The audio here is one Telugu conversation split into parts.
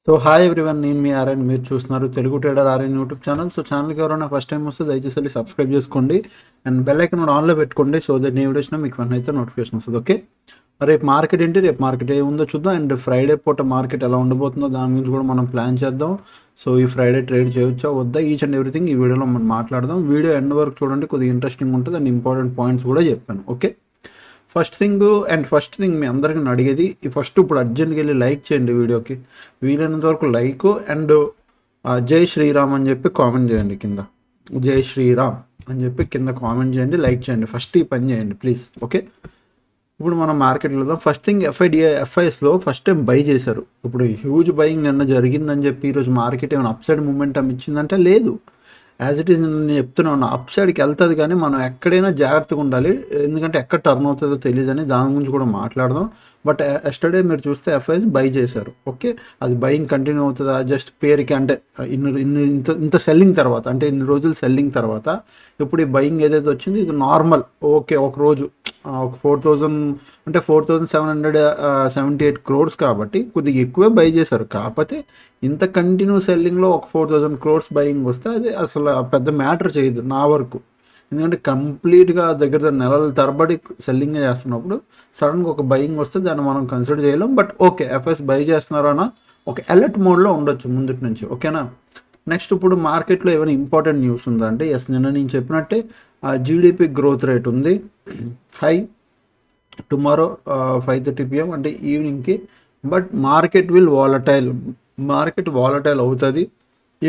సో హాయ్ ఎవ్రీవన్, నేను మీ ఆర్ఎన్. మీరు చూస్తున్నారు Telugu trader RN YouTube channel. So ఛానల్కి ఎవరైనా ఫస్ట్ టైం వస్తే దయచేసి వెళ్ళి సబ్స్క్రైబ్ చేసుకోండి అండ్ బెల్ ఐకాన్ కూడా ఆన్లో పెట్టుకోండి. సో దట్ నేను వీడియో మీకు వెంటనే అయితే నోటిఫికేషన్ వస్తుంది. ఓకే, రేపు మార్కెట్ ఏంటి, రేపు మార్కెట్ ఏముందో చూద్దాం. అండ్ ఫ్రైడే పూట మార్కెట్ ఎలా ఉండబోతుందో దాని గురించి కూడా మనం ప్లాన్ చేద్దాం. సో ఈ ఫ్రైడే ట్రేడ్ చేయొచ్చా వద్దా, ఈచ్ అండ్ ఎవ్రీథింగ్ ఈ వీడియోలో మనం మాట్లాడదాం. వీడియో ఎండ్ వరకు చూడండి, కొద్దిగా ఇంట్రెస్టింగ్ ఉంటుంది అండ్ ఇంపార్టెంట్ పాయింట్స్ కూడా చెప్పాను. ఓకే, ఫస్ట్ థింగ్ మీ అందరికీ నేను అడిగేది, ఇప్పుడు అర్జెంట్గా వెళ్ళి లైక్ చేయండి వీడియోకి, వీలైనంత వరకు లైక్ అండ్ జై శ్రీరామ్ అని చెప్పి కామెంట్ చేయండి కింద. జై శ్రీరామ్ అని చెప్పి కింద కామెంట్ చేయండి, లైక్ చేయండి. ఫస్ట్ ఈ పని చేయండి ప్లీజ్. ఓకే, ఇప్పుడు మనం మార్కెట్లో వెళ్దాం. ఫస్ట్ థింగ్ ఎఫ్ఐఎస్లో ఫస్ట్ టైం బై చేశారు. ఇప్పుడు హ్యూజ్ బయింగ్ నిన్న జరిగిందని చెప్పి ఈరోజు మార్కెట్ ఏమైనా అప్ సైడ్ మూమెంటం ఇచ్చిందంటే లేదు. యాజ్ ఇట్ ఈస్ నేను చెప్తున్నాను, అప్ సైడ్కి వెళ్తుంది కానీ మనం ఎక్కడైనా జాగ్రత్తగా ఉండాలి. ఎందుకంటే ఎక్కడ టర్న్ అవుతుందో తెలియదని దాని గురించి కూడా మాట్లాడదాం. బట్ ఎస్టర్డే మీరు చూస్తే ఎఫ్ఐఎస్ బై చేశారు. ఓకే, అది బయింగ్ కంటిన్యూ అవుతుందా, జస్ట్ పేరుకి అంటే ఇంత సెల్లింగ్ తర్వాత, అంటే ఇన్ని రోజులు సెల్లింగ్ తర్వాత ఇప్పుడు ఈ బయింగ్ ఏదైతే వచ్చింది ఇది నార్మల్. ఓకే, ఒక రోజు ఒక 4,000 అంటే 4,778 crores కాబట్టి కొద్దిగా ఎక్కువే బై చేశారు. కాకపోతే ఇంత కంటిన్యూ సెల్లింగ్లో ఒక 4,000 crores బయింగ్ వస్తే అది అసలు పెద్ద మ్యాటర్ చేయదు నా వరకు. ఎందుకంటే కంప్లీట్గా దగ్గర నెలల తరబడి సెల్లింగ్ చేస్తున్నప్పుడు సడన్గా ఒక బయింగ్ వస్తే దాన్ని మనం కన్సిడర్ చేయలేం. బట్ ఓకే, ఎఫ్ఎస్ బై చేస్తున్నారో అన్న ఒక అలర్ట్ మోడ్లో ఉండొచ్చు ముందుటి నుంచి. ఓకేనా, నెక్స్ట్ ఇప్పుడు మార్కెట్లో ఏమైనా ఇంపార్టెంట్ న్యూస్ ఉందా అంటే, నిన్న నేను చెప్పినట్టే జీడిపి గ్రోత్ రేట్ ఉంది హై టుమారో 5:30 PM అంటే ఈవినింగ్కి. బట్ మార్కెట్ వాలటైల్ అవుతుంది.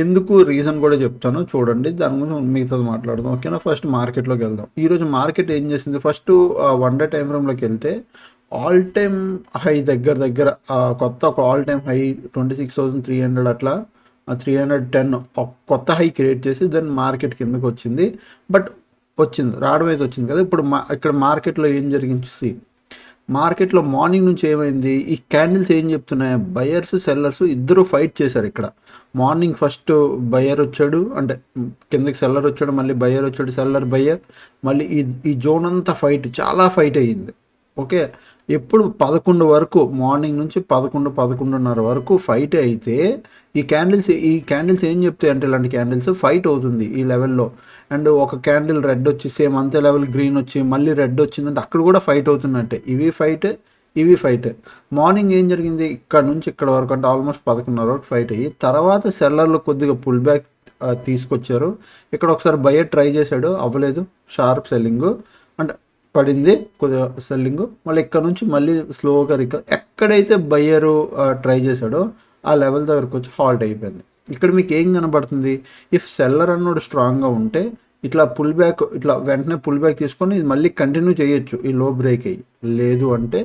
ఎందుకు రీజన్ కూడా చెప్తాను చూడండి, దాని గురించి మిగతాది మాట్లాడదాం. ఓకేనా, ఫస్ట్ మార్కెట్లోకి వెళ్దాం. ఈరోజు మార్కెట్ ఏం చేసింది, ఫస్ట్ 1 డే టైం ఫ్రేమ్లోకి వెళ్తే ఆల్ టైమ్ హై దగ్గర కొత్త ఒక ఆల్ టైమ్ హై 26,300 అట్లా 310 కొత్త హై క్రియేట్ చేసి దాన్ని మార్కెట్ కిందకు వచ్చింది. బట్ రావడం అయితే వచ్చింది కదా. ఇప్పుడు ఇక్కడ మార్కెట్లో ఏం జరిగింది, మార్కెట్లో మార్నింగ్ నుంచి ఏమైంది, ఈ క్యాండిల్స్ ఏం చెప్తున్నాయి, బయర్స్ సెల్లర్స్ ఇద్దరు ఫైట్ చేశారు. ఇక్కడ మార్నింగ్ ఫస్ట్ బయర్ వచ్చాడు, అంటే కిందకి సెల్లర్ వచ్చాడు, మళ్ళీ బయర్ వచ్చాడు, సెల్లర్ బయర్, మళ్ళీ ఈ జోన్ అంతా చాలా ఫైట్ అయ్యింది. ఓకే, ఎప్పుడు 11 వరకు, మార్నింగ్ నుంచి 11:30 వరకు ఫైట్ అయితే ఈ క్యాండిల్స్ ఏం చెప్తాయి అంటే, ఇలాంటి క్యాండిల్స్ ఫైట్ అవుతుంది ఈ లెవెల్లో. అండ్ ఒక క్యాండిల్ రెడ్ వచ్చి సేమ్ అంతే లెవెల్ గ్రీన్ వచ్చి మళ్ళీ రెడ్ వచ్చిందంటే అక్కడ కూడా ఫైట్ అవుతున్నట్టే. ఇవి ఫైట్. మార్నింగ్ ఏం జరిగింది, ఇక్కడ నుంచి ఇక్కడ వరకు అంటే ఆల్మోస్ట్ 11:30 వరకు ఫైట్ అయ్యి తర్వాత సెల్లర్లు కొద్దిగా పుల్ బ్యాక్ తీసుకొచ్చారు. ఇక్కడ ఒకసారి బయర్ ట్రై చేశాడు, అవ్వలేదు, షార్ప్ సెల్లింగ్ అంటే పడింది కొద్దిగా సెల్లింగ్. మళ్ళీ ఇక్కడ నుంచి మళ్ళీ స్లోగా ఎక్కడైతే బయ్యరు ట్రై చేశాడో ఆ లెవెల్ దగ్గరకు వచ్చి హాల్ట్ అయిపోయింది. ఇక్కడ మీకు ఏం కనబడుతుంది, ఇఫ్ సెల్లర్ అన్నోడు స్ట్రాంగ్గా ఉంటే ఇట్లా వెంటనే పుల్ బ్యాక్ తీసుకొని ఇది మళ్ళీ కంటిన్యూ చేయొచ్చు ఈ లో బ్రేక్ అయ్యి. లేదు అంటే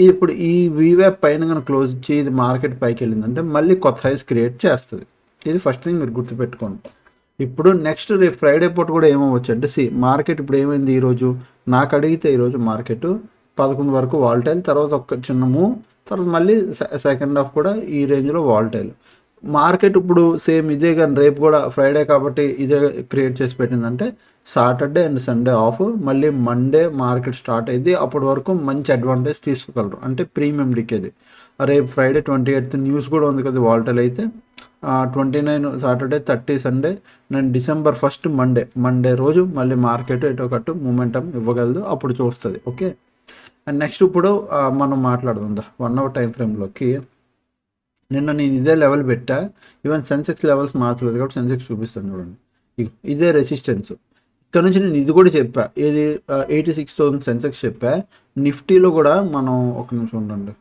ఇప్పుడు ఈ వీవ్యాప్ పైన కనుక క్లోజ్ ఇచ్చి ఇది మార్కెట్ పైకి వెళ్ళిందంటే మళ్ళీ కొత్త హైస్ క్రియేట్ చేస్తుంది. ఇది ఫస్ట్ థింగ్ మీరు గుర్తుపెట్టుకోండి. ఇప్పుడు నెక్స్ట్ రేపు ఫ్రైడే పూట కూడా ఏమవచ్చు అంటే, మార్కెట్ ఇప్పుడు ఏమైంది, ఈరోజు నాకు అడిగితే ఈరోజు మార్కెట్ 11 వరకు వాల్టైల్, తర్వాత ఒక చిన్న మూవ్, తర్వాత మళ్ళీ సెకండ్ హాఫ్ కూడా ఈ రేంజ్లో వాల్టైల్. మార్కెట్ ఇప్పుడు సేమ్ ఇదే, కానీ రేపు కూడా ఫ్రైడే కాబట్టి ఇదే క్రియేట్ చేసి పెట్టిందంటే సాటర్డే అండ్ సండే ఆఫ్, మళ్ళీ మండే మార్కెట్ స్టార్ట్ అయింది. అప్పటి వరకు మంచి అడ్వాంటేజ్ తీసుకోగలరు, అంటే ప్రీమియం లీకేజ్. రేపు ఫ్రైడే 28th న్యూస్ కూడా ఉంది కదా వాల్టైల్ అయితే, 29 సాటర్డే, 30 సండే, నేను December 1 మండే రోజు మళ్ళీ మార్కెట్ ఎటో కట్టు మూమెంటం ఇవ్వగలదు, అప్పుడు చూస్తుంది. ఓకే, అండ్ నెక్స్ట్ ఇప్పుడు మనం మాట్లాడుతుందా 1 hour టైం ఫ్రేమ్లోకి. నిన్న నేను ఇదే లెవెల్ పెట్టా, ఈవెన్ సెన్సెక్స్ లెవెల్స్ మార్చలేదు కాబట్టి సెన్సెక్స్ చూపిస్తాను చూడండి. ఇదే రెసిస్టెన్స్. ఇక్కడ నుంచి నేను ఇది కూడా చెప్పా, ఏది 86,000 సెన్సెక్స్ చెప్పా. నిఫ్టీలో కూడా మనం ఒక నిమిషం ఉండండి,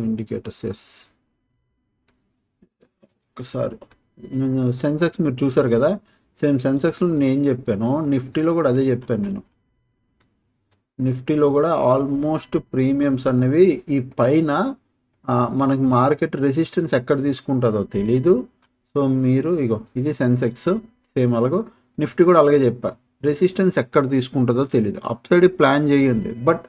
ఇండికేటర్స్ ఒకసారి సెన్సెక్స్ మీరు చూసారు కదా, సేమ్ సెన్సెక్స్లో నేను ఏం చెప్పాను, నిఫ్టీలో కూడా అదే చెప్పాను నేను. నిఫ్టీలో కూడా ఆల్మోస్ట్ ప్రీమియమ్స్ అనేవి ఈ పైన మనకి మార్కెట్ రెసిస్టెన్స్ ఎక్కడ తీసుకుంటుందో తెలీదు. సో మీరు ఇది సెన్సెక్స్, సేమ్ అలాగో నిఫ్టీ కూడా అలాగే చెప్పా, రెసిస్టెన్స్ ఎక్కడ తీసుకుంటుందో తెలీదు. అప్ సైడ్ ప్లాన్ చేయండి, బట్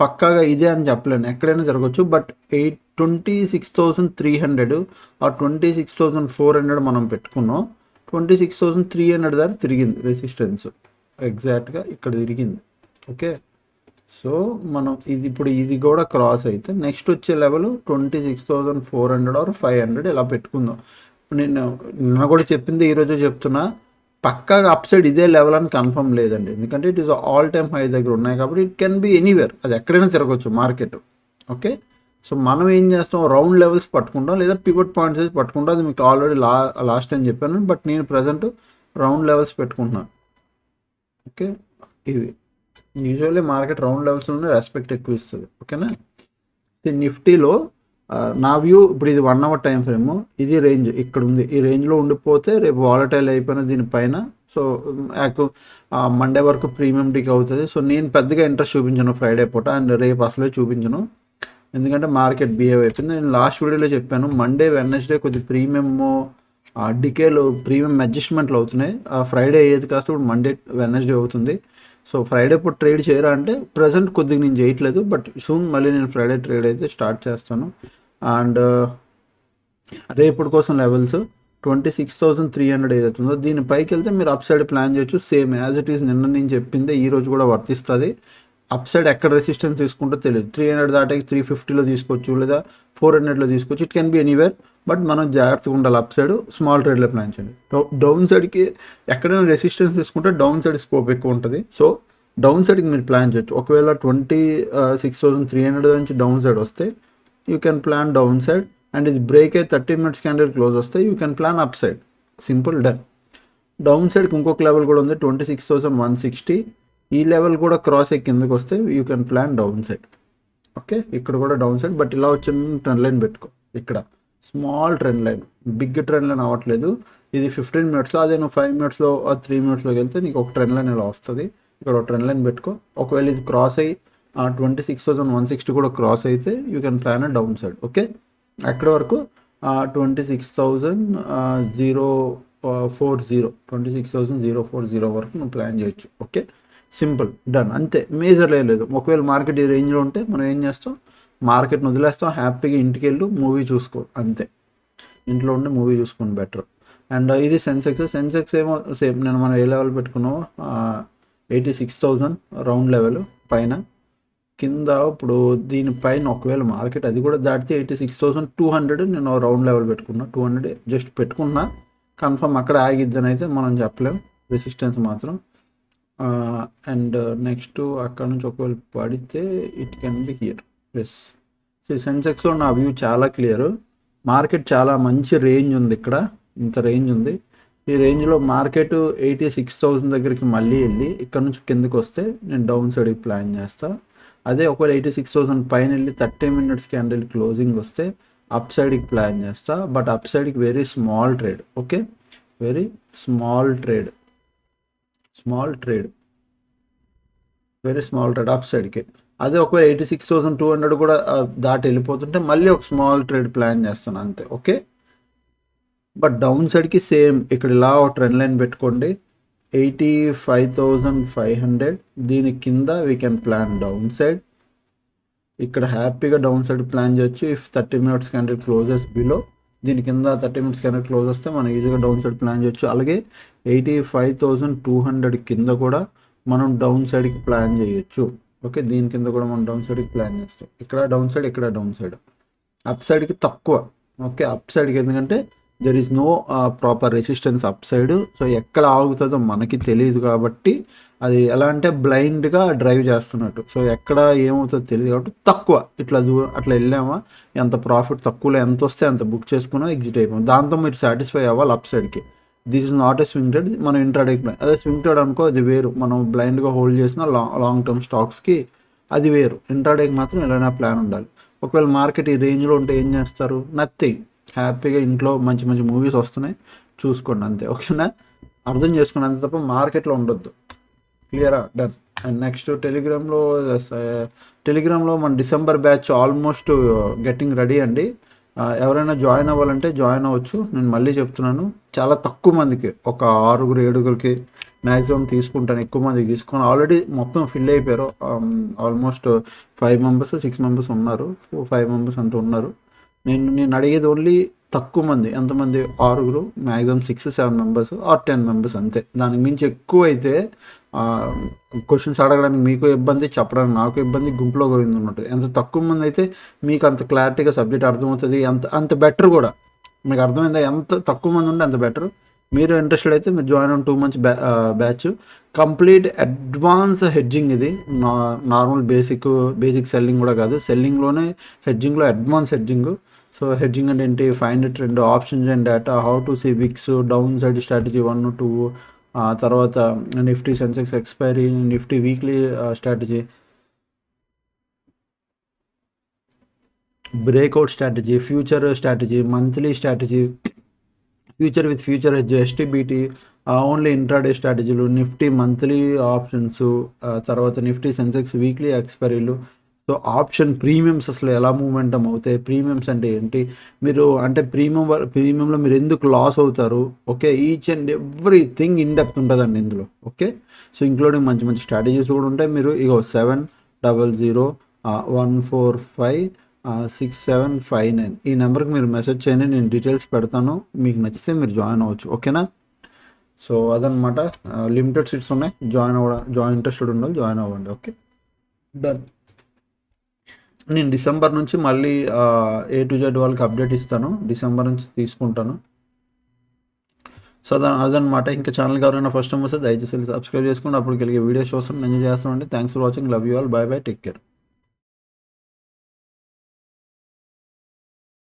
పక్కాగా ఇదే అని చెప్పలేను, ఎక్కడైనా జరగవచ్చు. బట్ 26,300 ఆ 26,400 మనం పెట్టుకున్నాం. 26,300 దాకా తిరిగింది రెసిస్టెన్స్, ఎగ్జాక్ట్గా ఇక్కడ తిరిగింది. ఓకే, సో మనం ఇది కూడా క్రాస్ అయితే నెక్స్ట్ వచ్చే లెవెల్ 26,400 ఆర్ 500 ఇలా పెట్టుకుందాం. నిన్న కూడా చెప్పింది ఈరోజు చెప్తున్నా, పక్కాగా అప్ సైడ్ ఇదే లెవెల్ అని కన్ఫర్మ్ లేదండి. ఎందుకంటే it is all time high దగ్గర ఉన్నాయి కాబట్టి ఇట్ కెన్ బి ఎనీవేర్, అది ఎక్కడైనా తిరగచ్చు మార్కెట్. ఓకే, సో మనం ఏం చేస్తాం, రౌండ్ లెవెల్స్ పట్టుకుంటాం లేదా పివట్ పాయింట్స్ అయితే పట్టుకుంటాం. అది మీకు ఆల్రెడీ లాస్ట్ టైం చెప్పాను, బట్ నేను ప్రజెంట్ రౌండ్ లెవెల్స్ పెట్టుకుంటున్నాను. ఓకే, ఇవి యూజువల్లీ మార్కెట్ రౌండ్ లెవెల్స్లోనే రెస్పెక్ట్ ఎక్కువ ఇస్తుంది. ఓకేనా, నిఫ్టీలో నా వ్యూ ఇప్పుడు ఇది 1 అవర్ టైం ఫ్రేమ్, ఇది రేంజ్ ఇక్కడ ఉంది. ఈ రేంజ్లో ఉండిపోతే రేపు వాలటైల్ అయిపోయిన దీనిపైన సో నాకు మండే వరకు ప్రీమియం డిక్ అవుతుంది. సో నేను పెద్దగా ఇంట్రెస్ట్ చూపించను ఫ్రైడే పూట, అండ్ రేపు అసలే చూపించను, ఎందుకంటే మార్కెట్ బిహేవ్ అయిపోయింది. నేను లాస్ట్ వీడియోలో చెప్పాను, మండే వెడ్నెస్డే కొద్ది ప్రీమియం డికేలు ప్రీమియం అడ్జస్ట్మెంట్లు అవుతున్నాయి. ఫ్రైడే ఏది కాస్త ఇప్పుడు మండే వెడ్నెస్డే అవుతుంది. సో ఫ్రైడే పూట ట్రేడ్ చేయరా అంటే ప్రజెంట్ కొద్దిగా నేను చేయట్లేదు, బట్ సూన్ మళ్ళీ నేను ఫ్రైడే ట్రేడ్ అయితే స్టార్ట్ చేస్తాను. అండ్ రేపటి కోసం లెవెల్స్ 26,300 ఏదైతుందో దీని పైకి వెళ్తే మీరు అప్ సైడ్ ప్లాన్ చేయొచ్చు. సేమ్ యాజ్ ఇట్ ఈస్ నిన్న నేను చెప్పిందే ఈ రోజు కూడా వర్తిస్తుంది. అప్ సైడ్ ఎక్కడ రెసిస్టెన్స్ తీసుకుంటో తెలియదు. 300 దాటాకి 350లో తీసుకోవచ్చు లేదా 400లో తీసుకోవచ్చు. It can B anywhere, but మనం జాగ్రత్తగా ఉండాలి. అప్ సైడ్ స్మాల్ ట్రేడ్లో ప్లాన్ చేయండి. డౌన్ సైడ్కి ఎక్కడైనా రెసిస్టెన్స్ తీసుకుంటే డౌన్ సైడ్ స్కోప్ ఎక్కువ ఉంటుంది. సో డౌన్ సైడ్కి మీరు ప్లాన్ చేయొచ్చు. ఒకవేళ 26,300 నుంచి డౌన్ సైడ్ వస్తే you can plan down side, and ఇది బ్రేక్ అయ్యి 30 minutes క్యాండిల్ క్లోజ్ వస్తే you can plan up side. Simple, done. Down సైడ్కి ఇంకొక లెవెల్ కూడా ఉంది 26,160. ఈ లెవెల్ కూడా క్రాస్ అయ్యి కిందకి వస్తే you can plan down side. Okay, ఇక్కడ కూడా డౌన్ సైడ్, బట్ ఇలా వచ్చిన ట్రెండ్ లైన్ పెట్టుకో. ఇక్కడ small trend line, big trend line అవ్వట్లేదు. ఇది 15 minutesలో, అదే నువ్వు 5 minutesలో 3 minutesలోకి వెళ్తే నీకు ఒక ట్రెండ్ లైన్ ఇలా వస్తుంది. ఇక్కడ ఒక ట్రెండ్ లైన్ పెట్టుకో. ఒకవేళ ఇది క్రాస్ అయ్యి 26,160 కూడా క్రాస్ అయితే you can plan down side. Okay, అక్కడ వరకు 26,040 వరకు నువ్వు ప్లాన్ చేయొచ్చు. ఓకే, సింపుల్, డన్, అంతే. మేజర్ లేదు. ఒకవేళ మార్కెట్ ఈ రేంజ్లో ఉంటే మనం ఏం చేస్తాం, మార్కెట్ని వదిలేస్తాం, హ్యాపీగా ఇంటికి వెళ్ళు మూవీ చూసుకో, అంతే. ఇంట్లో ఉండి మూవీ చూసుకోండి బెటర్. అండ్ ఇది సెన్సెక్స్ ఏమో సేమ్ నేను మనం ఏ లెవెల్ పెట్టుకున్నామో 86,000 రౌండ్ లెవెల్ పైన. కింద ఇప్పుడు దీనిపైన ఒకవేళ మార్కెట్ అది కూడా దాటితే 86,200 నేను రౌండ్ లెవెల్ పెట్టుకున్నా. 200 జస్ట్ పెట్టుకున్నా, కన్ఫర్మ్ అక్కడ ఆగిద్దని అయితే మనం చెప్పలేం, రెసిస్టెన్స్ మాత్రం. అండ్ నెక్స్ట్ అక్కడ నుంచి ఒకవేళ పడితే it can be here. Yes, సెన్సెక్స్లో నా వ్యూ చాలా క్లియర్. మార్కెట్ చాలా మంచి రేంజ్ ఉంది, ఇక్కడ ఇంత రేంజ్ ఉంది. ఈ రేంజ్లో మార్కెట్ 86,000 దగ్గరికి మళ్ళీ వెళ్ళి ఇక్కడ నుంచి కిందకి వస్తే నేను డౌన్ సైడ్కి ప్లాన్ చేస్తాను. అదే ఒకవేళ 86,000 పైన వెళ్ళి 30 minutes క్యాండిల్ క్లోజింగ్ వస్తే అప్ సైడ్కి ప్లాన్ చేస్తా, బట్ అప్ సైడ్కి very small trade. Okay, very small trade very small trade up సైడ్కి. అదే ఒకవేళ 86,200 కూడా దాటి వెళ్ళిపోతుంటే మళ్ళీ ఒక స్మాల్ ట్రేడ్ ప్లాన్ చేస్తాను, అంతే. ఓకే, బట్ డౌన్ సైడ్కి సేమ్ ఇక్కడ ఇలా ఒక ట్రెండ్ లైన్ పెట్టుకోండి 85,500. దీని కింద we can plan down side. ఇక్కడ హ్యాపీగా డౌన్ సైడ్ ప్లాన్ చేయొచ్చు if 30 minutes candle closes below. దీని కింద 30 minutes క్యాండిల్ క్లోజ్ వస్తే మనం ఈజీగా డౌన్ సైడ్ ప్లాన్ చేయొచ్చు. అలాగే 85,200 కింద కూడా మనం డౌన్ సైడ్కి ప్లాన్ చేయొచ్చు. ఓకే, దీని కింద కూడా మనం డౌన్ సైడ్కి ప్లాన్ చేస్తాం. ఇక్కడ డౌన్ సైడ్, ఇక్కడ డౌన్ సైడ్. అప్ సైడ్కి తక్కువ. ఓకే, అప్ సైడ్కి ఎందుకంటే there is no proper resistance up side. So ఎక్కడ ఆగుతుందో మనకి తెలియదు కాబట్టి అది ఎలా అంటే బ్లైండ్గా డ్రైవ్ చేస్తున్నట్టు. సో ఎక్కడ ఏమవుతుందో తెలియదు కాబట్టి తక్కువ ఇట్లా అట్లా వెళ్ళామా, ఎంత ప్రాఫిట్ తక్కువలో ఎంత వస్తే అంత బుక్ చేసుకున్నా ఎగ్జిట్ అయిపోయాం. దాంతో మీరు సాటిస్ఫై అవ్వాలి అప్ సైడ్కి. This is not a swing trade, మనం ఇంట్రాడే ప్లాన్. అదే స్వింగ్ ట్రేడ్ అనుకో అది వేరు, మనం బ్లైండ్గా హోల్డ్ చేసిన లాంగ్ టర్మ్ స్టాక్స్కి అది వేరు. ఇంట్రాడేకి మాత్రం ఎలాగైనా ప్లాన్ ఉండాలి. ఒకవేళ మార్కెట్ ఈ రేంజ్లో ఉంటే ఏం చేస్తారు, నథింగ్, హ్యాపీగా ఇంట్లో మంచి మంచి మూవీస్ వస్తున్నాయి చూసుకోండి, అంతే. ఓకేనా, అర్థం చేసుకోండి, అంతే తప్ప మార్కెట్లో ఉండొద్దు. క్లియరా, డన్. అండ్ నెక్స్ట్ టెలిగ్రామ్లో మన December batch almost getting ready అండి. ఎవరైనా జాయిన్ అవ్వాలంటే జాయిన్ అవ్వచ్చు. నేను మళ్ళీ చెప్తున్నాను, చాలా తక్కువ మందికి, ఒక 6-7 మ్యాక్సిమం తీసుకుంటాను. ఎక్కువ మందికి తీసుకొని ఆల్రెడీ మొత్తం ఫిల్ అయిపోయారు. ఆల్మోస్ట్ 5 members 6 members ఉన్నారు, 5 members అంతా ఉన్నారు. నేను అడిగేది ఓన్లీ తక్కువ మంది. ఎంతమంది, 6, మ్యాక్సిమం 6-7 members ఆర్ 10 members అంతే. దానికి మించి ఎక్కువ అయితే క్వశ్చన్స్ అడగడానికి మీకు ఇబ్బంది, చెప్పడానికి నాకు ఇబ్బంది, గుంపులో గోవింద ఉంటుంది. ఎంత తక్కువ మంది అయితే మీకు అంత క్లారిటీగా సబ్జెక్ట్ అర్థమవుతుంది, అంత అంత బెటర్ కూడా. మీకు అర్థమైందా? ఎంత తక్కువ మంది ఉంటే అంత బెటర్. మీరు ఇంట్రెస్టెడ్ అయితే మీరు జాయిన్ అవ్వండి. 2 months batch, complete advance hedging. ఇది నార్మల్ బేసిక్ సెల్లింగ్ కూడా కాదు, సెల్లింగ్లోనే హెడ్జింగ్లో అడ్వాన్స్ హెడ్జింగ్. సో హెడ్జింగ్ అంటే ఏంటి? Find trend, options and data, how to see wicks, down side strategy 1, 2, తర్వాత Nifty Sensex expiry, Nifty weekly strategy, breakout strategy, future strategy, monthly strategy, future with future hedge, STBT, only intraday స్ట్రాటజీలు, నిఫ్టీ మంత్లీ ఆప్షన్స్, తర్వాత నిఫ్టీ సెన్సెక్స్ వీక్లీ ఎక్స్పైరీలు. సో ఆప్షన్ ప్రీమియమ్స్ అసలు ఎలా మూమెంటం అవుతాయి, ప్రీమియమ్స్ అంటే ఏంటి, మీరు అంటే ప్రీమియంలో మీరు ఎందుకు లాస్ అవుతారు, okay, each and everything in depth ఉంటుందండి ఇందులో. ఓకే, సో ఇంక్లూడింగ్ మంచి మంచి స్ట్రాటజీస్ కూడా ఉంటాయి. మీరు ఇగో 7001456759 ఈ నెంబర్కి మీరు మెసేజ్ చేయండి, నేను డీటెయిల్స్ పెడతాను. మీకు నచ్చితే మీరు జాయిన్ అవ్వచ్చు. ఓకేనా? సో అదనమాట. లిమిటెడ్ సీట్స్ ఉన్నాయి, జాయిన్ ఇంట్రెస్టెడ్ ఉండాలి, జాయిన్ అవ్వండి. Okay, done. నేను డిసెంబర్ నుంచి మళ్ళీ A to Z వాళ్ళకి అప్డేట్ ఇస్తాను, డిసెంబర్ నుంచి తీసుకుంటాను. సో అదనమాట. ఇంకా ఛానల్కి ఎవరైనా ఫస్ట్ టైం వస్తే దయచేసి సబ్స్క్రైబ్ చేసుకోండి, అప్పుడు కలిగే వీడియోస్ చూస్తాను, ఎంజాయ్ చేస్తామండి. Thanks for watching, love you all, by by, take care.